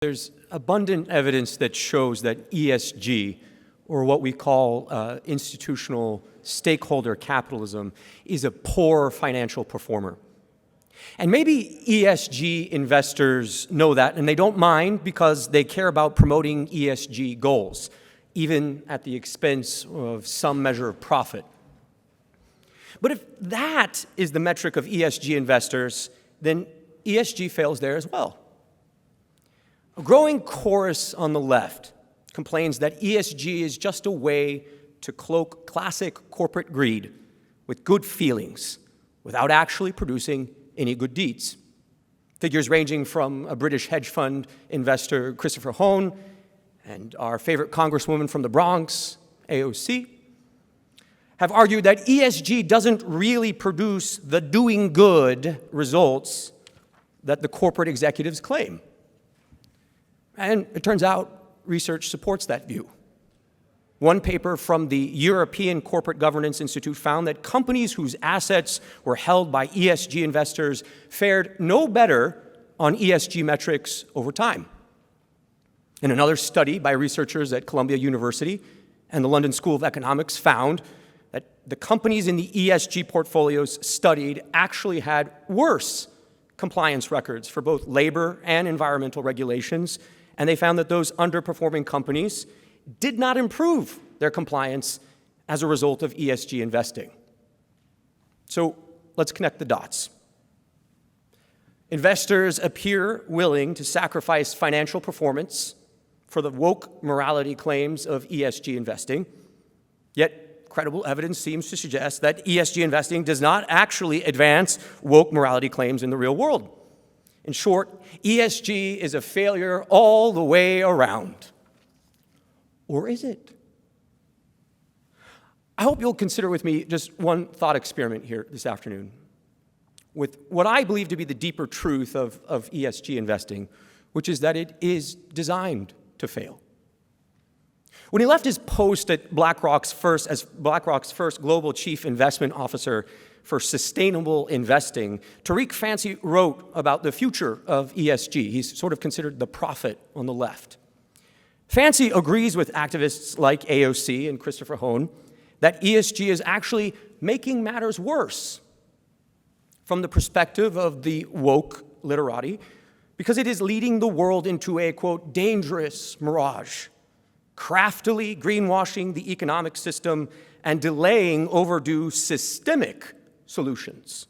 There's abundant evidence that shows that ESG, or what we call institutional stakeholder capitalism, is a poor financial performer. And maybe ESG investors know that, and they don't mind because they care about promoting ESG goals, even at the expense of some measure of profit. But if that is the metric of ESG investors, then ESG fails there as well. A growing chorus on the left complains that ESG is just a way to cloak classic corporate greed with good feelings without actually producing any good deeds. Figures ranging from a British hedge fund investor, Christopher Hohn, and our favorite congresswoman from the Bronx, AOC, have argued that ESG doesn't really produce the doing good results that the corporate executives claim. And it turns out research supports that view. One paper from the European Corporate Governance Institute found that companies whose assets were held by ESG investors fared no better on ESG metrics over time. And another study by researchers at Columbia University and the London School of Economics found that the companies in the ESG portfolios studied actually had worse compliance records for both labor and environmental regulations, and they found that those underperforming companies did not improve their compliance as a result of ESG investing. So let's connect the dots. Investors appear willing to sacrifice financial performance for the woke morality claims of ESG investing, yet credible evidence seems to suggest that ESG investing does not actually advance woke morality claims in the real world. In short, ESG is a failure all the way around. Or is it? I hope you'll consider with me just one thought experiment here this afternoon with what I believe to be the deeper truth of ESG investing, which is that it is designed to fail. When he left his post at BlackRock's first global chief investment officer for sustainable investing, Tariq Fancy wrote about the future of ESG. He's sort of considered the prophet on the left. Fancy agrees with activists like AOC and Christopher Hohn that ESG is actually making matters worse from the perspective of the woke literati, because it is leading the world into a, quote, dangerous mirage, craftily greenwashing the economic system and delaying overdue systemic solutions.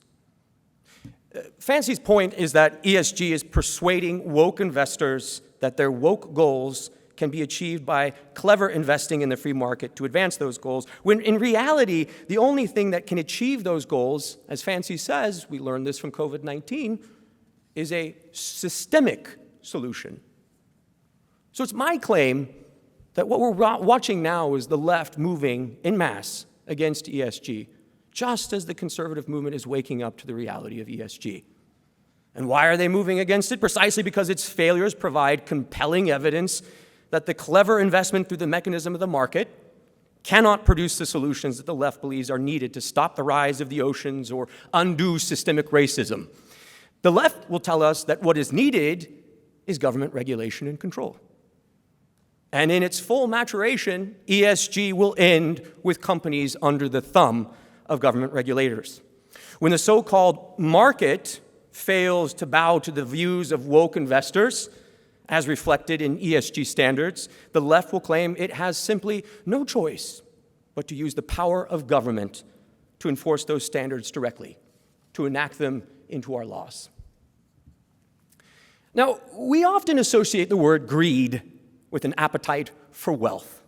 Fancy's point is that ESG is persuading woke investors that their woke goals can be achieved by clever investing in the free market to advance those goals, when in reality, the only thing that can achieve those goals, as Fancy says, we learned this from COVID-19, is a systemic solution. So it's my claim that what we're watching now is the left moving en masse against ESG, just as the conservative movement is waking up to the reality of ESG. And why are they moving against it? Precisely because its failures provide compelling evidence that the clever investment through the mechanism of the market cannot produce the solutions that the left believes are needed to stop the rise of the oceans or undo systemic racism. The left will tell us that what is needed is government regulation and control. And in its full maturation, ESG will end with companies under the thumb of government regulators. When the so-called market fails to bow to the views of woke investors, as reflected in ESG standards, the left will claim it has simply no choice but to use the power of government to enforce those standards directly, to enact them into our laws. Now, we often associate the word greed with an appetite for wealth.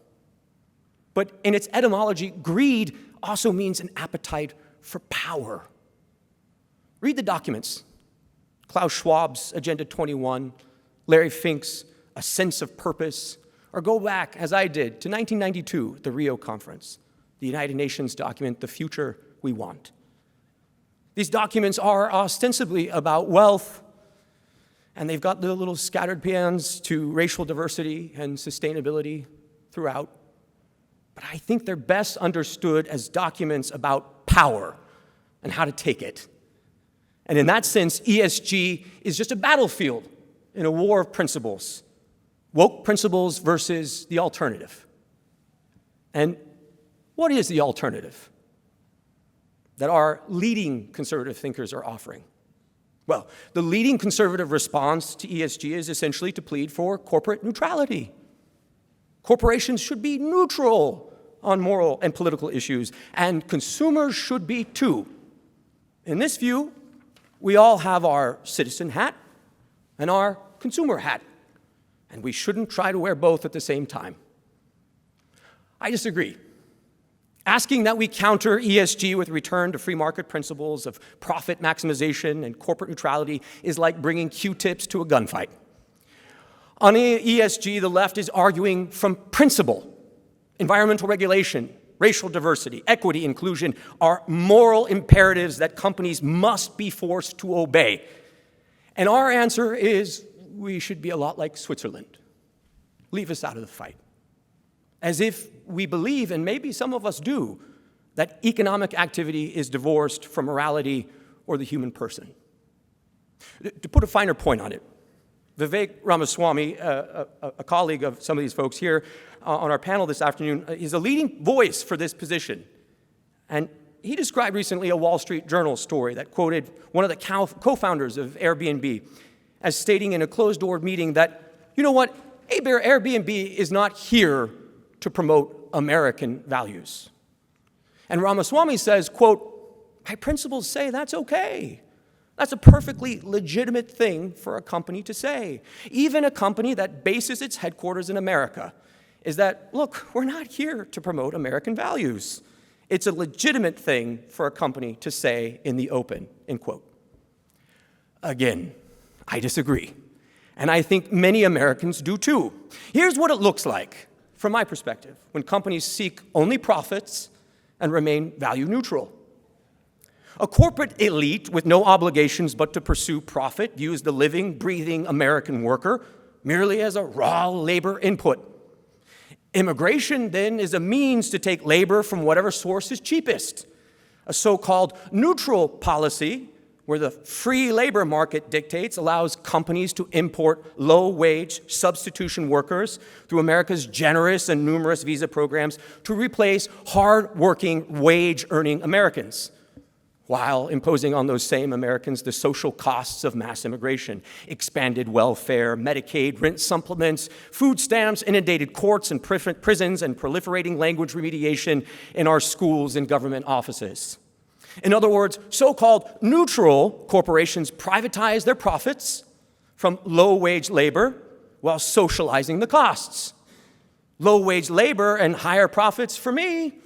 But in its etymology, greed also means an appetite for power. Read the documents. Klaus Schwab's Agenda 21, Larry Fink's A Sense of Purpose, or go back, as I did, to 1992, the Rio Conference, the United Nations document, The Future We Want. These documents are ostensibly about wealth, and they've got the little scattered pans to racial diversity and sustainability throughout. But I think they're best understood as documents about power and how to take it. And in that sense, ESG is just a battlefield in a war of principles Woke principles versus the alternative. And what is the alternative that our leading conservative thinkers are offering? Well, the leading conservative response to ESG is essentially to plead for corporate neutrality. Corporations should be neutral on moral and political issues, and consumers should be too. In this view, we all have our citizen hat and our consumer hat, and we shouldn't try to wear both at the same time. I disagree. Asking that we counter ESG with return to free market principles of profit maximization and corporate neutrality is like bringing Q-tips to a gunfight. On ESG, the left is arguing from principle. Environmental regulation, racial diversity, equity, inclusion are moral imperatives that companies must be forced to obey. And our answer is we should be a lot like Switzerland. Leave us out of the fight. As if we believe, and maybe some of us do, that economic activity is divorced from morality or the human person. To put a finer point on it, Vivek Ramaswamy, a colleague of some of these folks here on our panel this afternoon, is a leading voice for this position. And he described recently a Wall Street Journal story that quoted one of the co-founders of Airbnb as stating in a closed-door meeting that, you know what, Airbnb is not here to promote American values. And Ramaswamy says, quote, my principles say that's okay. That's a perfectly legitimate thing for a company to say. Even a company that bases its headquarters in America is that, look, we're not here to promote American values. It's a legitimate thing for a company to say in the open, end quote. Again, I disagree. And I think many Americans do too. Here's what it looks like, from my perspective, when companies seek only profits and remain value neutral. A corporate elite with no obligations but to pursue profit views the living, breathing American worker merely as a raw labor input. Immigration, then, is a means to take labor from whatever source is cheapest. A so-called neutral policy, where the free labor market dictates, allows companies to import low-wage substitution workers through America's generous and numerous visa programs to replace hard-working, wage-earning Americans, while imposing on those same Americans the social costs of mass immigration, expanded welfare, Medicaid, rent supplements, food stamps, inundated courts and prisons, and proliferating language remediation in our schools and government offices. In other words, so-called neutral corporations privatize their profits from low-wage labor while socializing the costs. Low-wage labor and higher profits for me,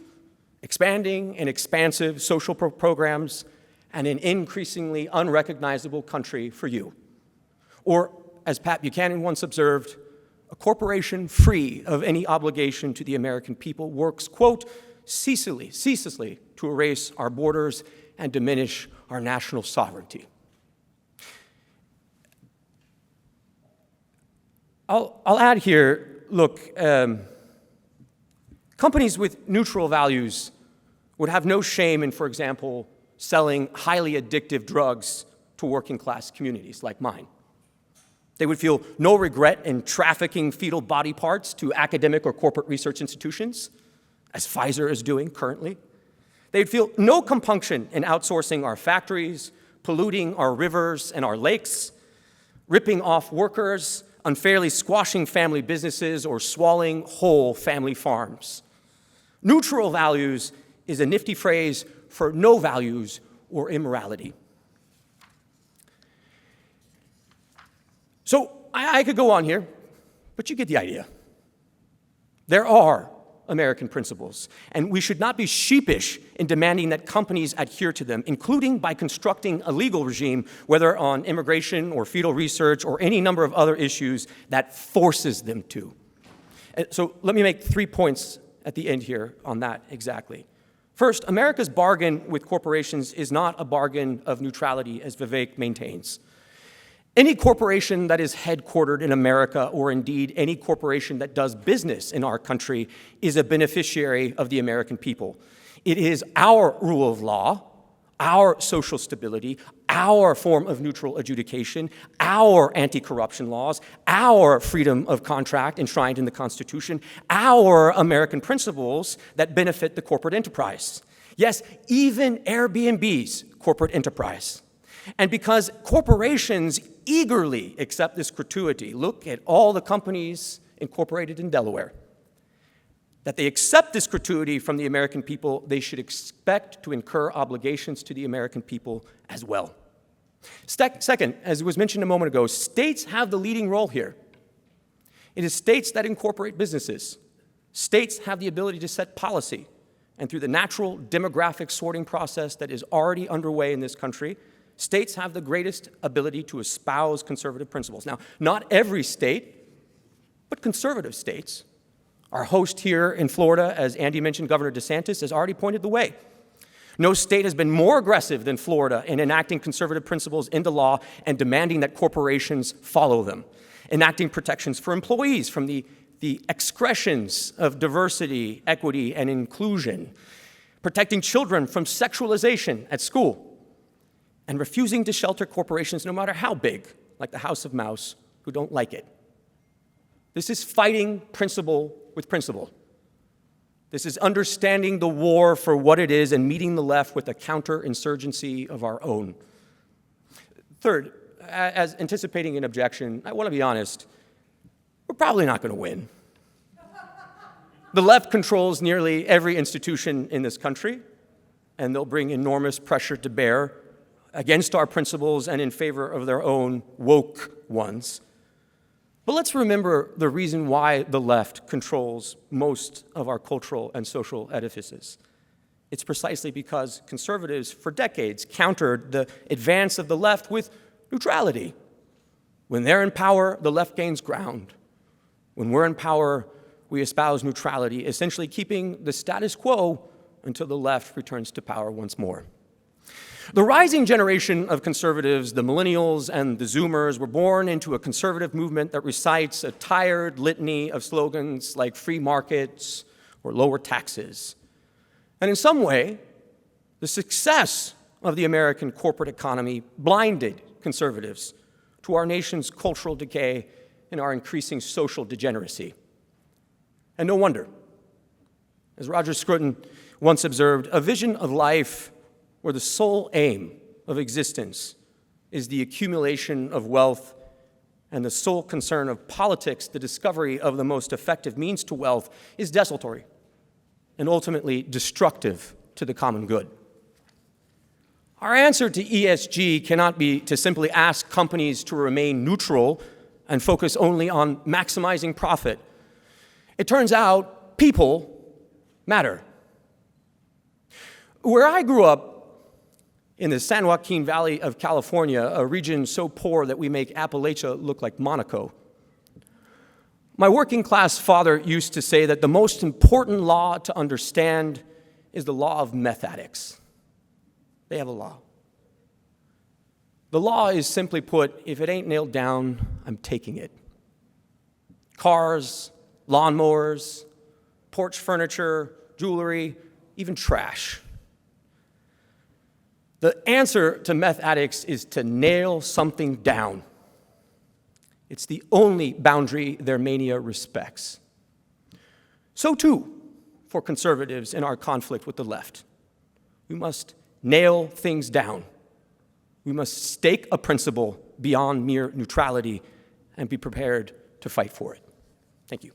expanding and expansive social programs, and an increasingly unrecognizable country for you. Or, as Pat Buchanan once observed, a corporation free of any obligation to the American people works, quote, ceaselessly to erase our borders and diminish our national sovereignty. I'll add here, look, companies with neutral values would have no shame in, for example, selling highly addictive drugs to working-class communities like mine. They would feel no regret in trafficking fetal body parts to academic or corporate research institutions, as Pfizer is doing currently. They'd feel no compunction in outsourcing our factories, polluting our rivers and our lakes, ripping off workers, unfairly squashing family businesses, or swallowing whole family farms. Neutral values is a nifty phrase for no values or immorality. So I could go on here, but you get the idea. There are American principles, and we should not be sheepish in demanding that companies adhere to them, including by constructing a legal regime, whether on immigration or fetal research or any number of other issues that forces them to. So let me make 3 points at the end here on that exactly. First, America's bargain with corporations is not a bargain of neutrality, as Vivek maintains. Any corporation that is headquartered in America, or indeed any corporation that does business in our country, is a beneficiary of the American people. It is our rule of law, our social stability, our form of neutral adjudication, our anti-corruption laws, our freedom of contract enshrined in the Constitution, our American principles that benefit the corporate enterprise. Yes, even Airbnb's corporate enterprise. And because corporations eagerly accept this gratuity, look at all the companies incorporated in Delaware, that they accept this gratuity from the American people, they should expect to incur obligations to the American people as well. Second, as was mentioned a moment ago, states have the leading role here. It is states that incorporate businesses. States have the ability to set policy. And through the natural demographic sorting process that is already underway in this country, states have the greatest ability to espouse conservative principles. Now, not every state, but conservative states. Our host here in Florida, as Andy mentioned, Governor DeSantis, has already pointed the way. No state has been more aggressive than Florida in enacting conservative principles into law and demanding that corporations follow them, enacting protections for employees from the excretions of diversity, equity, and inclusion, protecting children from sexualization at school, and refusing to shelter corporations, no matter how big, like the House of Mouse, who don't like it. This is fighting principle with principle. This is understanding the war for what it is and meeting the left with a counterinsurgency of our own. Third, as anticipating an objection, I want to be honest, we're probably not going to win. The left controls nearly every institution in this country, and they'll bring enormous pressure to bear against our principles and in favor of their own woke ones. But let's remember the reason why the left controls most of our cultural and social edifices. It's precisely because conservatives for decades countered the advance of the left with neutrality. When they're in power, the left gains ground. When we're in power, we espouse neutrality, essentially keeping the status quo until the left returns to power once more. The rising generation of conservatives, the millennials and the Zoomers, were born into a conservative movement that recites a tired litany of slogans like free markets or lower taxes. And in some way, the success of the American corporate economy blinded conservatives to our nation's cultural decay and our increasing social degeneracy. And no wonder. As Roger Scruton once observed, a vision of life where the sole aim of existence is the accumulation of wealth and the sole concern of politics, the discovery of the most effective means to wealth, is desultory and ultimately destructive to the common good. Our answer to ESG cannot be to simply ask companies to remain neutral and focus only on maximizing profit. It turns out people matter. Where I grew up, in the San Joaquin Valley of California, a region so poor that we make Appalachia look like Monaco, my working class father used to say that the most important law to understand is the law of meth addicts. They have a law. The law is simply put, if it ain't nailed down, I'm taking it. Cars, lawnmowers, porch furniture, jewelry, even trash. The answer to meth addicts is to nail something down. It's the only boundary their mania respects. So too, for conservatives in our conflict with the left. We must nail things down. We must stake a principle beyond mere neutrality and be prepared to fight for it. Thank you.